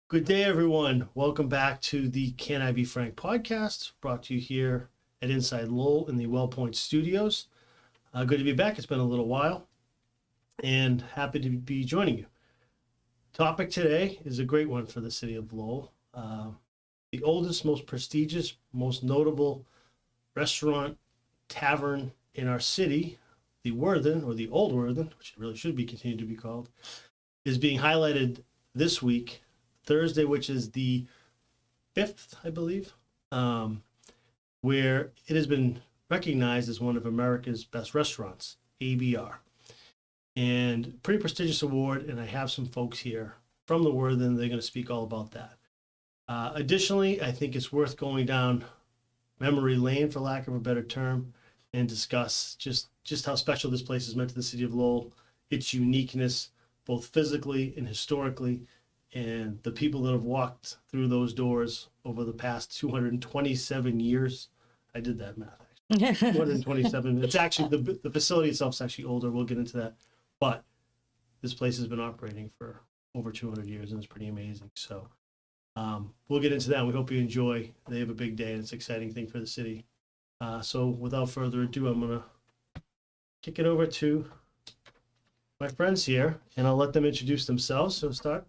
Good day, everyone. Welcome back to the Can I Be Frank podcast, brought to you here at InsideLowell in the WellPoint Studios. Good to be back. It's been a little while, and happy to be joining you. Topic today is a great one for the city of Lowell. The oldest, most prestigious, most notable restaurant, tavern in our city, the Worthen, or the Old Worthen, which it really should be continued to be called, is being highlighted this week, Thursday, which is the 5th, I believe, where it has been recognized as one of America's best restaurants, ABR. And pretty prestigious award, and I have some folks here from the Worthen. They're going to speak all about that. Additionally, I think it's worth going down memory lane, for lack of a better term, and discuss just how special this place is meant to the city of Lowell, its uniqueness, both physically and historically, and the people that have walked through those doors over the past 227 years. I did that math, actually. 227. It's actually, the facility itself is actually older. We'll get into that. But this place has been operating for over 200 years, and it's pretty amazing. So we'll get into that. We hope you enjoy. They have a big day, and it's an exciting thing for the city. So without further ado, I'm going to kick it over to my friends here, and I'll let them introduce themselves. So start.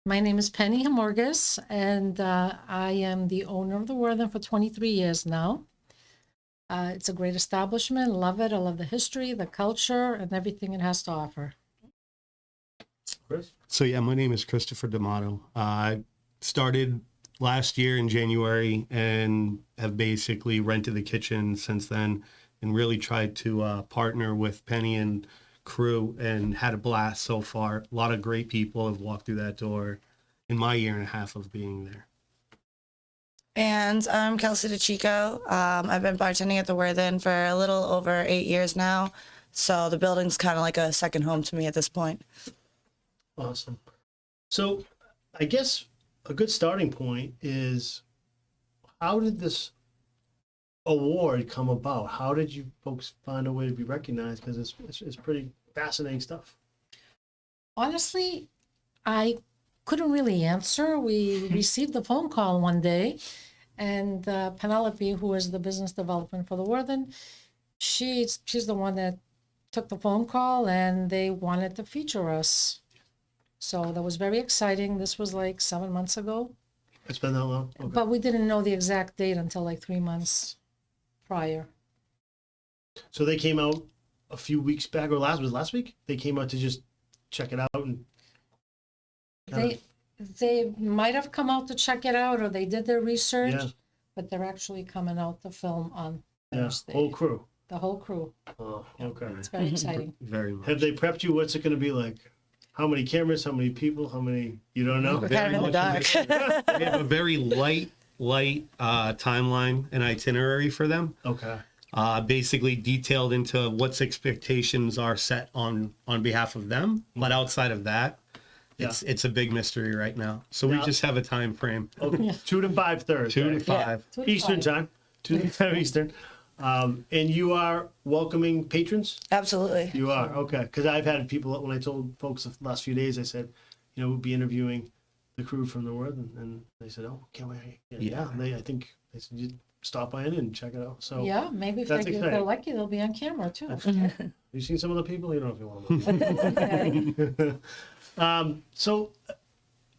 My name is Penny Hamorgas, and I am the owner of the Worthen for 23 years now. It's a great establishment. Love it. I love the history, the culture, and everything it has to offer. Chris? So yeah, my name is Christopher D'Amato. I started last year in January and have basically rented the kitchen since then, and really tried to partner with Penny and crew and had a blast so far. A lot of great people have walked through that door in my year and a half of being there. And I'm 𝐂𝐚𝐧 𝐈 I've been bartending at the Worthen for a little over 8 years now. So the building's kind of like a second home to me at this point. Awesome. So I guess a good starting point is, how did this award come about? How did you folks find a way to be recognized? Because it's pretty fascinating stuff. Honestly, I couldn't really answer. We received a phone call one day, and Penelope, who is the business development for the Worthen, she's the one that took the phone call, and they wanted to feature us. So that was very exciting. This was like 7 months ago. It's been that long? Okay. But we didn't know the exact date until like 3 months prior. So they came out a few weeks back, or last week? They came out to just check it out and They might have come out to check it out, or they did their research, Yeah. but they're actually coming out to film on Thursday. whole crew. The whole crew. Oh, okay. It's very exciting. Very much. Have they prepped you? What's it going to be like? How many cameras? How many people? How many? You don't know? We're kind of in the dark. We have a very light timeline and itinerary for them. Okay. Basically detailed into what's expectations are set on behalf of them. But outside of that, it's a big mystery right now. So we Now- just have a time frame. Okay. 2 to 5 Thursday. 2 to 5. Two to Eastern five. time. 2 to 5 Eastern. And you are welcoming patrons? Absolutely. You are, okay. Because I've had people, when I told folks the last few days, I said, we'll be interviewing the crew from the Worthen, and they said, oh, can't wait. Yeah. I think they said, you stop by in and check it out. So Yeah, maybe if That's they're exciting. lucky, they'll be on camera too. have you seen some of the people? You don't know if you want to. Okay. So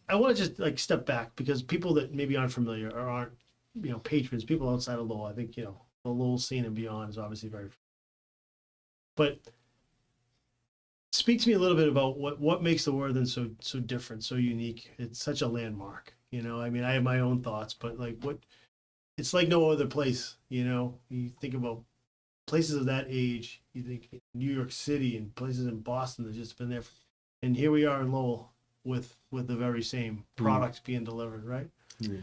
I want to just step back, because people that maybe aren't familiar or aren't, patrons, people outside of Lowell, I think, the Lowell scene and beyond is obviously very. But speak to me a little bit about what makes the Worthen so different, so unique. It's such a landmark, I mean, I have my own thoughts, but it's like no other place, You think about places of that age, you think New York City and places in Boston that just been there, and here we are in Lowell with the very same product being delivered, right? Yeah.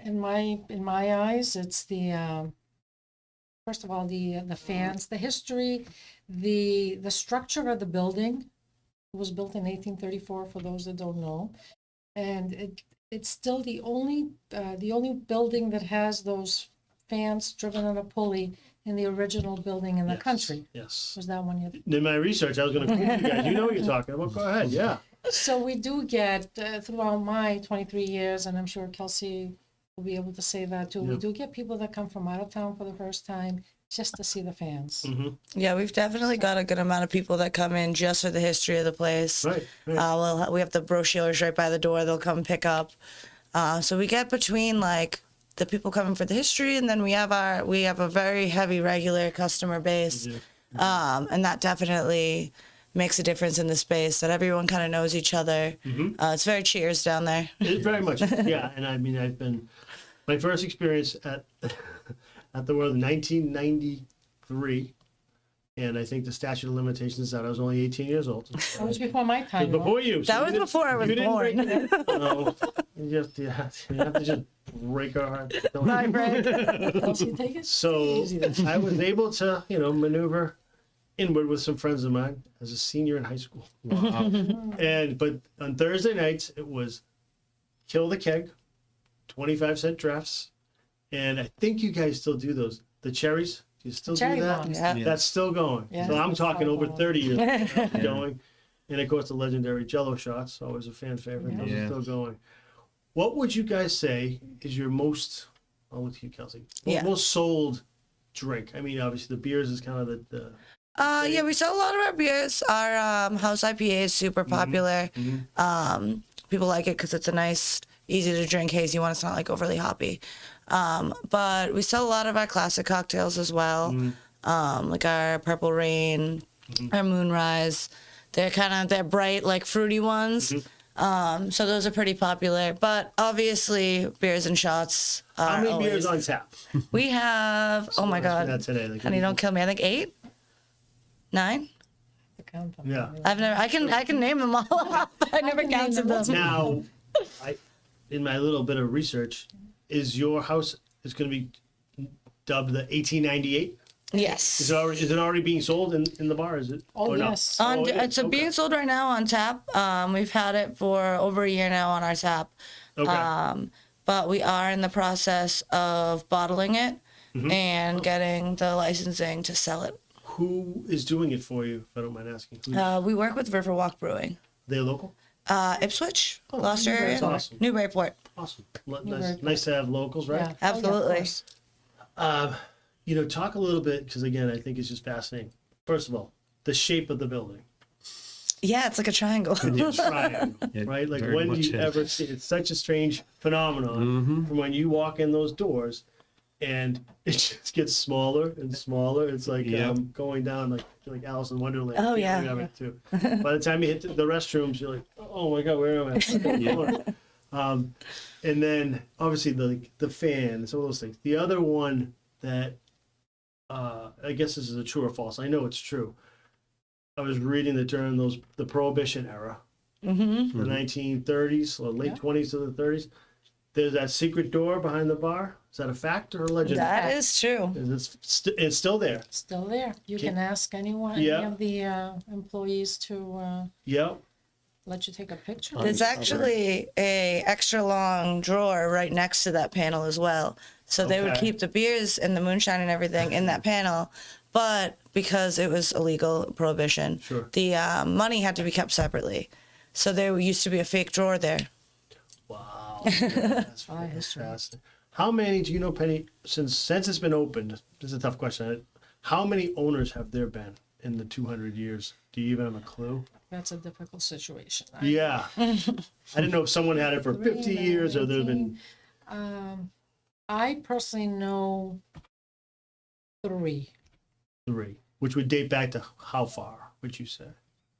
In my eyes, it's the first of all the fans, the history, the structure of the building. It was built in 1834, for those that don't know, and it's still the only building that has those fans driven on a pulley in the original building in the country. Yes. Was that one you? In my research, I was going to quote you guys. You know what you're talking about. Go ahead. Yeah. So we do get, throughout my 23 years, and I'm sure Kelsey will be able to say that too, we Yeah. do get people that come from out of town for the first time just to see the fans. Yeah, we've definitely got a good amount of people that come in just for the history of the place. Right. Right. We have the brochures right by the door. They'll come pick up. So we get between like the people coming for the history, and then we have a very heavy regular customer base, and that definitely makes a difference in the space. That everyone kind of knows each other. It's very cheers down there. Very much, yeah. And I mean, I've been my first experience at at the World in 1993, and I think the statute of limitations is that I was only 18 years old. That was before my It time. was though. before you. That was before I was you didn't born. break it. No, you have to just break our heart. Bye, Brad. Kelsey, take it So easy then. I was able to, maneuver inward with some friends of mine as a senior in high school. But on Thursday nights it was kill the keg, 25-cent drafts, and I think you guys still do those. The cherries, do you still Cherry do that? bombs. Yeah. That's still going. Yeah. So I'm talking over Still 30 years going. And of course the legendary Jello shots, always a fan favorite. Those Yeah. are still going. What would you guys say is your most, I'll look to you, Kelsey, Yeah. most sold drink? I mean, obviously the beers is kind of the Yeah, we sell a lot of our beers. Our house IPA is super popular. People like it because it's a nice, easy to drink hazy one. It's not like overly hoppy. But we sell a lot of our classic cocktails as well, like our Purple Rain, our Moonrise. They're bright, like fruity ones. So those are pretty popular. But obviously, beers and shots are how many beers always- on tap? We have, oh my Ask me God. that today. Like, Honey, don't kill me. I think 8? 9? To count them. Yeah. I can name them all off, but I never can name counted them. them. Now, in my little bit of research, is your house is going to be dubbed the 1898? Yes. Is it already being sold in the bar? Is it? Oh, or not? yes. Oh, it is? It's being Okay. sold right now on tap. We've had it for over a year now on our tap. Okay. But we are in the process of bottling it Mm-hmm. and getting the licensing to sell it. Who is doing it for you, if I don't mind asking? Who's We work with Riverwalk Brewing. they local? Ipswich, Gloucester area, that's awesome. Newburyport. Awesome. Newburyport. Nice to have locals, right? Yeah. Oh, yeah, of Absolutely. course. Talk a little bit, because again, I think it's just fascinating. First of all, the shape of the building. Yeah, it's like a triangle. Triangle, It right? Like very when do much you is. ever see it's such a strange phenomenon from when you walk in those doors and it just gets smaller and smaller. It's like Yep. going down like Alice in Wonderland. Oh, You yeah. have it too. By the time you hit the restrooms, you're like, oh my God, where am I? And then obviously the fans, all those things. The other one that I guess this is a true or false. I know it's true. I was reading that during the Prohibition era, the 1930s or late 20s to the 30s, there's that secret door behind the bar. Is that a fact or a legend? That is true. It's still there. Still there. You Can- can ask anyone, Yeah. any of the employees to Yep. let you take a picture. There's actually a extra long drawer right next to that panel as well. So they would Okay. keep the beers and the moonshine and everything in that panel, but because it was illegal prohibition, Sure. the money had to be kept separately. So there used to be a fake drawer there. Wow. That's fascinating. How many do you know, Penny? Since it's been opened, this is a tough question. How many owners have there been in the 200 years? Do you even have a clue? That's a difficult situation. Yeah. I didn't know if someone had it for 50 years or there's been. I personally know 3. 3, which would date back to how far, would you say?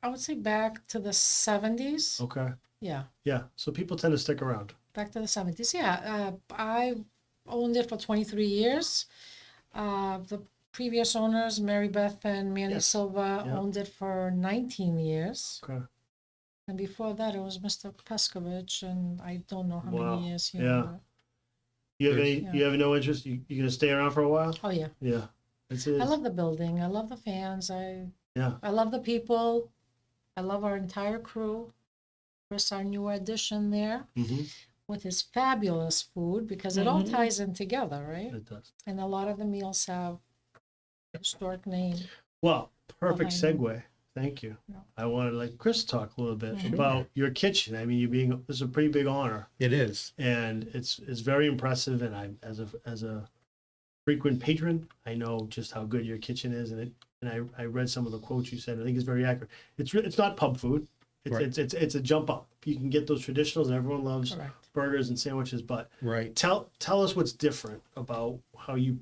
I would say back to the 70s. Okay. Yeah, Yeah. So people tend to stick around. back to the 70s. Yeah, I owned it for 23 years. The previous owners, Mary Beth and Manny Yes. Silva, Yeah. owned it for 19 years. Okay. And before that, it was Mr. Peskovich, and I don't know how Wow. many years he Yeah. owned it. You have any? Yeah. You have no interest? You gonna stay around for a while? Oh, yeah. Yeah. It's I love the building. I love the fans. Yeah. I love the people. I love our entire crew. Chris, our new addition there, Mm-hmm. with his fabulous food, because it all ties in together, right? It does. And a lot of the meals have a historic name. Well, perfect Behind segue. Thank you. No. I wanted to let Chris talk a little bit about your kitchen. I mean, this is a pretty big honor, It is. and it's very impressive. And I, as a frequent patron, I know just how good your kitchen is, and I read some of the quotes you said. I think it's very accurate. It's not pub food. Right. It's a jump up. You can get those traditionals, and everyone loves Correct. burgers and sandwiches. But Right. tell us what's different about how you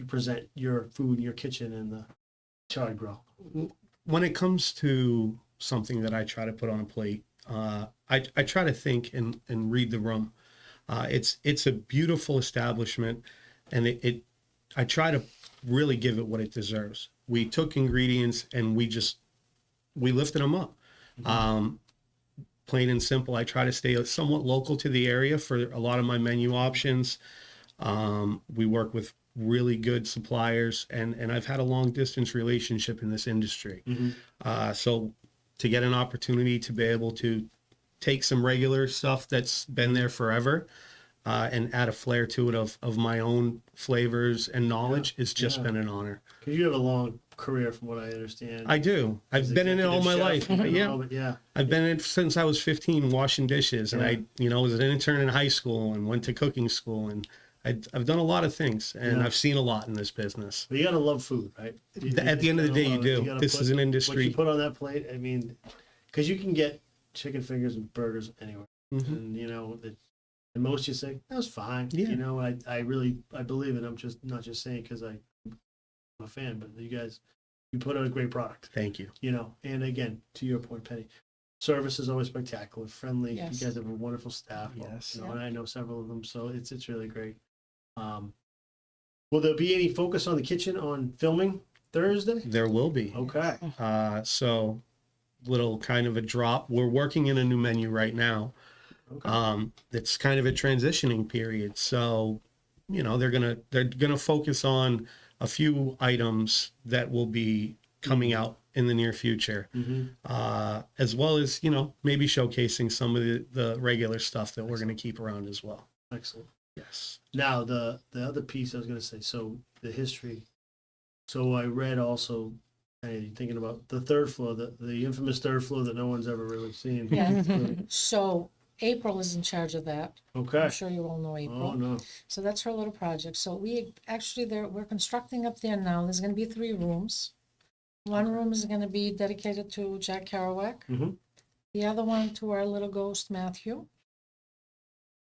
present your food in your kitchen in the charred grill. When it comes to something that I try to put on a plate, I try to think and read the room. It's a beautiful establishment, and I try to really give it what it deserves. We took ingredients and we lifted them up. Plain and simple. I try to stay somewhat local to the area for a lot of my menu options. We work with really good suppliers, and I've had a long distance relationship in this industry. So to get an opportunity to be able to take some regular stuff that's been there forever and add a flair to it of my own flavors and knowledge, it's just been an honor. Because you have a long career, from what I understand. I do. I've been in it all my life. Yeah. I've been in it since I was 15, washing dishes, and I was an intern in high school and went to cooking school, and I've done a lot of things, and I've seen a lot in this business. But you gotta love food, right? At the end of the day, you do. This is an What industry. you put on that plate, I mean, because you can get chicken fingers and burgers anywhere, and and most you say that was fine. Yeah. I really believe it. I'm just not just saying because I'm a fan, but you put out a great product. Thank you. And again, to your point, Penny, service is always spectacular, friendly. Yes. You guys have a wonderful staff. Yes. And I know several of them, so it's really great. Will there be any focus on the kitchen on filming Thursday? There will be. Okay. So little kind of a drop. We're working in a new menu right now. Okay. It's kind of a transitioning period. So, they're gonna focus on a few items that will be coming out in the near future, as well as maybe showcasing some of the regular stuff that we're gonna keep around as well. Excellent. Yes. Now the other piece I was going to say. So the history. So I read also. Thinking about the third floor, the infamous third floor that no one's ever really seen. Yeah. So April is in charge of that. Okay. I'm sure you all know April. Oh no. So that's her little project. So we're constructing up there now. There's going to be 3 rooms. One room is going to be dedicated to Jack Kerouac. Mhm. The other one to our little ghost Matthew.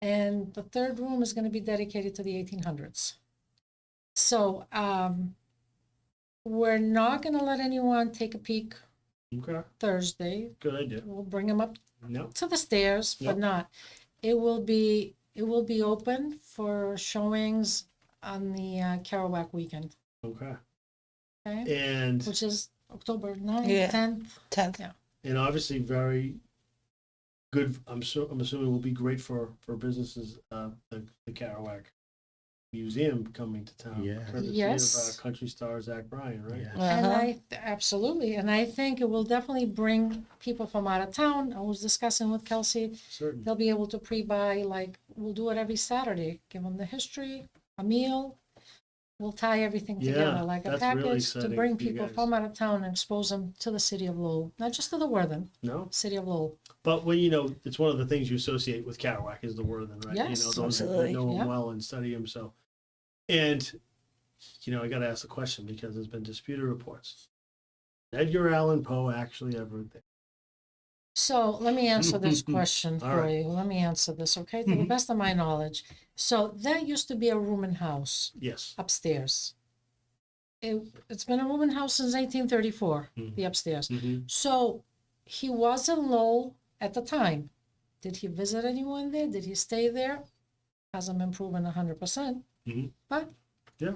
And the third room is going to be dedicated to the 1800s. So we're not going to let anyone take a peek Okay. Thursday. Good idea. We'll bring them up No. to the stairs, Yep. but not. It will be open for showings on the Kerouac weekend, Okay. okay? And Which is October 9th, Yeah. 10th. 10th. Yeah. obviously very good. I'm assuming it will be great for businesses. The Kerouac Museum coming to town. Yeah. Courtesy Yes. of country star Zach Bryan, right? Yeah. And absolutely, and I think it will definitely bring people from out of town. I was discussing with Kelsey, Certainly. they'll be able to pre-buy, like, we'll do it every Saturday, give them the history, a meal. We'll tie everything Yeah, together like a that's really package to exciting bring for you people guys. from out of town and expose them to the city of Lowell, not just to the Worthen, No. city of Lowell. But when it's one of the things you associate with Kerouac is the Worthen, right? Yes, those absolutely. that know him Yeah. well and study him. So, and I got to ask the question because there's been disputed reports. Did Edgar Allan Poe actually ever? So let me answer this question All for right. you. Let me answer this, okay? To the best of my knowledge. So that used to be a rooming house Yes. upstairs. It's been a rooming house since 1834, the upstairs. Mm-hmm. So he was in Lowell at the time. Did he visit anyone there? Did he stay there? Hasn't been proven 100%. But Yeah.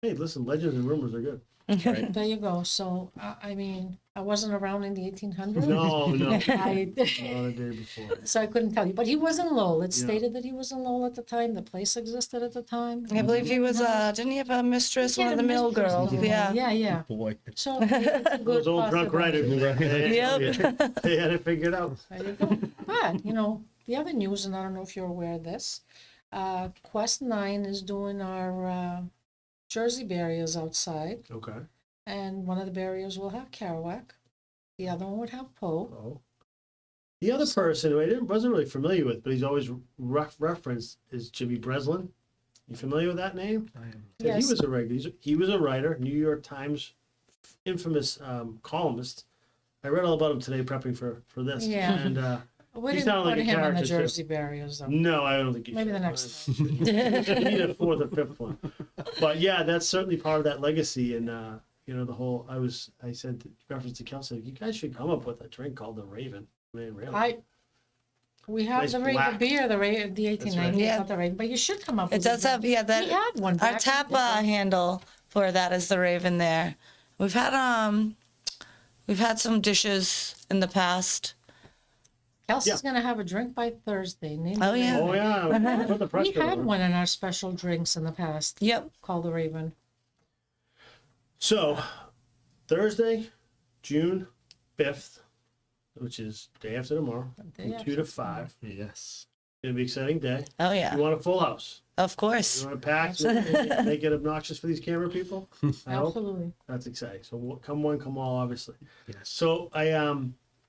Hey, listen, legends and rumors are good. Right. there you go. So, I mean, I wasn't around in the 1800s. No, no. Not I, a day before. so I couldn't tell you. But he was in Lowell. It's Yeah. stated that he was in Lowell at the time. The place existed at the time. I believe he was, didn't he have a mistress, He one had of the a mill mistress girls? somewhere. Yeah. Yeah, yeah. Boy. So it's a good Those old drunk writers. possibility. Yep. They had it figured out. There you go. But, the other news, and I don't know if you're aware of this, Quest 9 is doing our Jersey barriers outside, Okay. and one of the barriers will have Kerouac. The other one would have Poe. Oh. The other person who wasn't really familiar with, but he's always referenced is Jimmy Breslin. You familiar with that name? Said Yes. He was a regular. He was a writer, New York Times infamous columnist. I read all about him today prepping for this. Yeah. And We He didn't sounded like put a him in the character, too. Jersey Barriers, though. no, I don't think you Maybe should. the next You need a fourth or fifth one. But yeah, that's certainly part of that legacy. And the whole I said reference to Kelsey, you guys should come up with a drink called the Raven. Man, really. We have Nice the black. beer, the 1890, Yeah. not the Raven, but you should come up with It does have, yeah, We had that, one. our back tap in the day. handle for that is the Raven there. We've had some dishes in the past. Kelsey's gonna have a drink by Thursday. Name Oh, the yeah. Raven. Oh yeah, put the press We cover had on. one in our special drinks in the past Yep. called the Raven. So, Thursday, June 5th, which is day after tomorrow, Day from 2 to 5. Yes. It'll be an exciting day. Oh, yeah. You want a full house? Of You course. want to pack and make it obnoxious for these camera people? I hope. Absolutely. That's exciting. So come one, come all, obviously. Yes. So I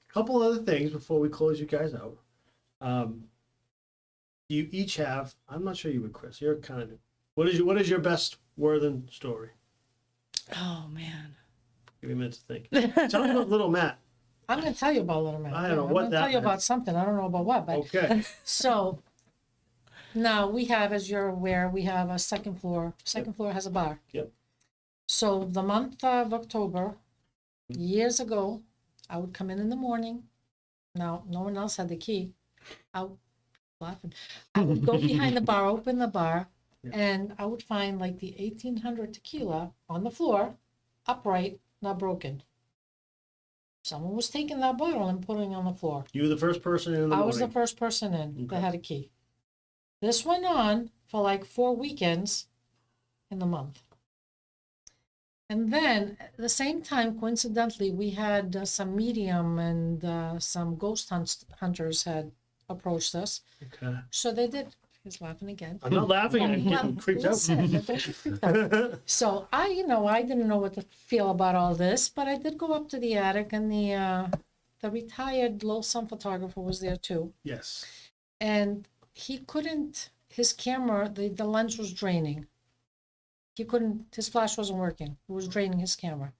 couple other things before we close you guys out. You each have. I'm not sure you would, Chris. You're kind of. What is your best Worthen story? Oh, man. Give me a minute to think. Tell me about little Matt. I'm gonna tell you about Little Man. I don't know I'm what gonna that tell you meant. about something. I don't know about what, but Okay. so now we have, as you're aware, we have a second floor. Second floor has a bar. Yep. So the month of October, years ago, I would come in the morning. Now, no one else had the key. I would go behind the bar, open the bar, Yeah. and I would find like the 1800 tequila on the floor, upright, not broken. Someone was taking that bottle and putting it on the floor. You were the first person in the I morning. was the first person in Okay. that had a key. This went on for like 4 weekends in the month. And then at the same time, coincidentally, we had some medium and some ghost hunters had approached us. Okay. So they did. He's laughing again. I'm not laughing. I'm getting creeped out. Listen, don't get freaked out. So I didn't know what to feel about all this, but I did go up to the attic, and the retired low sun photographer was there too. Yes. And he couldn't, his camera, the lens was draining. He couldn't, his flash wasn't working. It was draining his camera.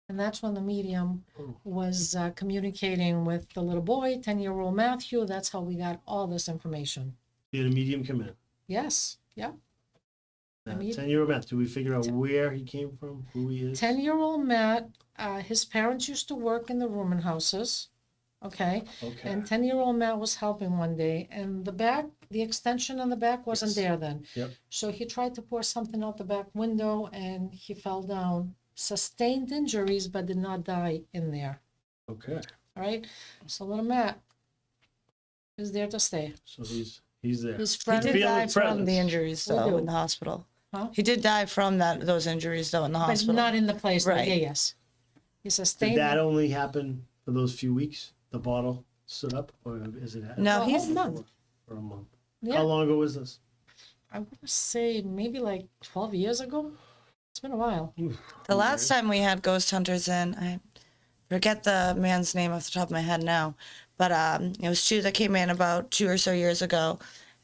And that's when the medium was communicating with the little boy, 10-year-old Matthew. That's how we got all this information. You had a medium come in. Yes, yeah. I mean- 10-year-old Matt. Did we figure out where he came from, who he is? 10-year-old Matt, his parents used to work in the rooming houses, okay? Okay. And 10-year-old Matt was helping one day, and the extension on the back wasn't Yes. there then. Yep. So he tried to pour something out the back window, and he fell down, sustained injuries, but did not die in there, Okay. all right? So little Matt is there to stay. So he's there. His He friend, did Feeling die from presence. the injuries, We though, do. in the hospital. Huh? He did die from those injuries, though, in the but hospital. not in the place. Right. Yeah, yes. He Did sustained. that only happen for those few weeks? The bottle stood up, or is it? No, a he's whole month. For a month. Yeah. How long ago was this? I want to say maybe like 12 years ago. It's been a while. The last time we had ghost hunters in, I forget the man's name off the top of my head now, but it was two that came in about 2 or so years ago,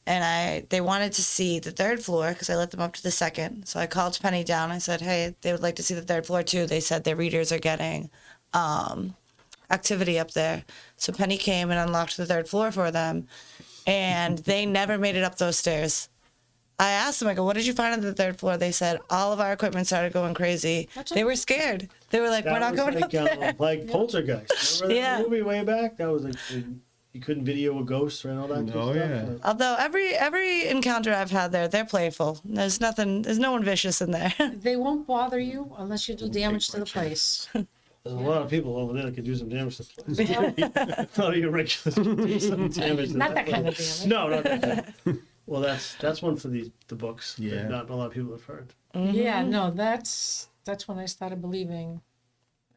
and they wanted to see the third floor because I let them up to the second. So I called Penny down. I said, hey, they would like to see the third floor too. They said their readers are getting activity up there. So Penny came and unlocked the third floor for them, and they never made it up those stairs. I asked them, I go, what did you find on the third floor? They said all of our equipment started going crazy. That's They were okay. scared. They were like, we're not going like, up there. like Poltergeist. Remember that Yeah. movie way back? That was like you couldn't video a ghost and all that. good Oh, stuff? yeah. Although every encounter I've had there, they're playful. There's no one vicious in there. They won't bother you unless you do damage to the place. There's a lot of people over there that could do some damage to the place. Not your regulars can do some damage. to Not that place. kind of damage. No, not that. Well, that's one for the books. That Yeah. not a lot of people have heard. Yeah, no, that's when I started believing,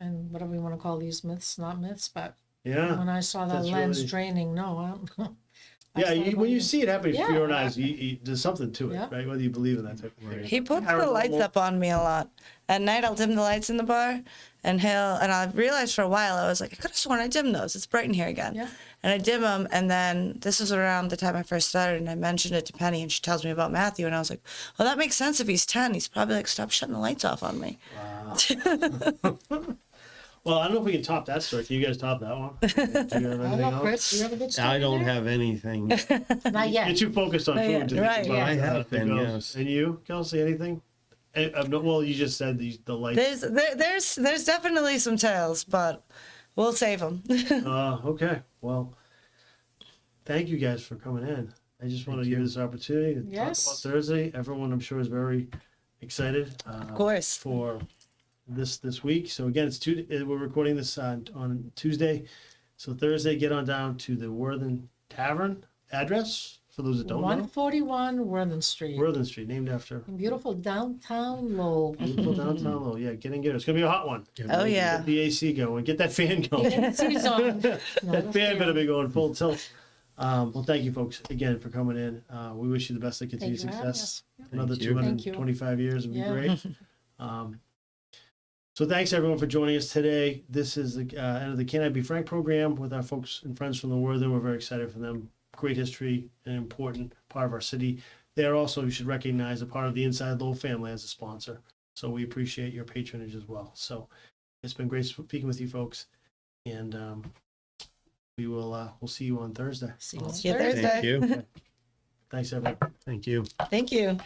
and whatever you want to call these myths, not myths, but Yeah. when I saw that That's lens really- draining, no, Yeah, when you see it happening Yeah. before your own eyes, there's something to it, Yeah. right? Whether you believe in that type of thing. He puts the lights up on me a lot. At night, I'll dim the lights in the bar, and I realized for a while, I was like, I could have sworn I dimmed those. It's bright in here again. Yeah. And I dim them, and then this was around the time I first started, and I mentioned it to Penny, and she tells me about Matthew, and I was like, well, that makes sense if he's 10. He's probably like, stop shutting the lights off on me. Well, I don't know if we can top that story. Can you guys top that one? Do you have I anything don't know, else? Chris, do you have a good story? I don't there? have anything. Not You're yet. too focused on Not food. yet, to think right, about yeah. I have anything been, else. yes. And you, Kelsey, anything? Well, you just said the lights. There's definitely some tales, but we'll save them. Okay. Well, thank you guys for coming in. I just want to give this opportunity to Yes. talk about Thursday. Everyone, I'm sure, is very excited. Of course. For this week. So again, we're recording this on Tuesday. So Thursday, get on down to the Worthen Tavern address for those that don't know. 141 Worthen Street. Worthen Street, named after In beautiful downtown Lowell. beautiful downtown Lowell. Yeah, get in gear. It's gonna be a hot one. Oh, yeah. Get the AC going. Get that fan going. It's on. That fan better be going full tilt. Well, thank you, folks, again for coming in. We wish you the best of continued Thank you for having success. us. Another Thank you. 225 years would be Yeah. great. So thanks everyone for joining us today. This is the end of the Can I Be Frank program with our folks and friends from the Worthen. We're very excited for them. Great history, an important part of our city. They are also, you should recognize, a part of the InsideLowell family as a sponsor. So we appreciate your patronage as well. So it's been great speaking with you folks, and we'll see you on Thursday. See you on See you Thursday. Thursday. Thank you. Thanks everyone. Thank you. Thank you.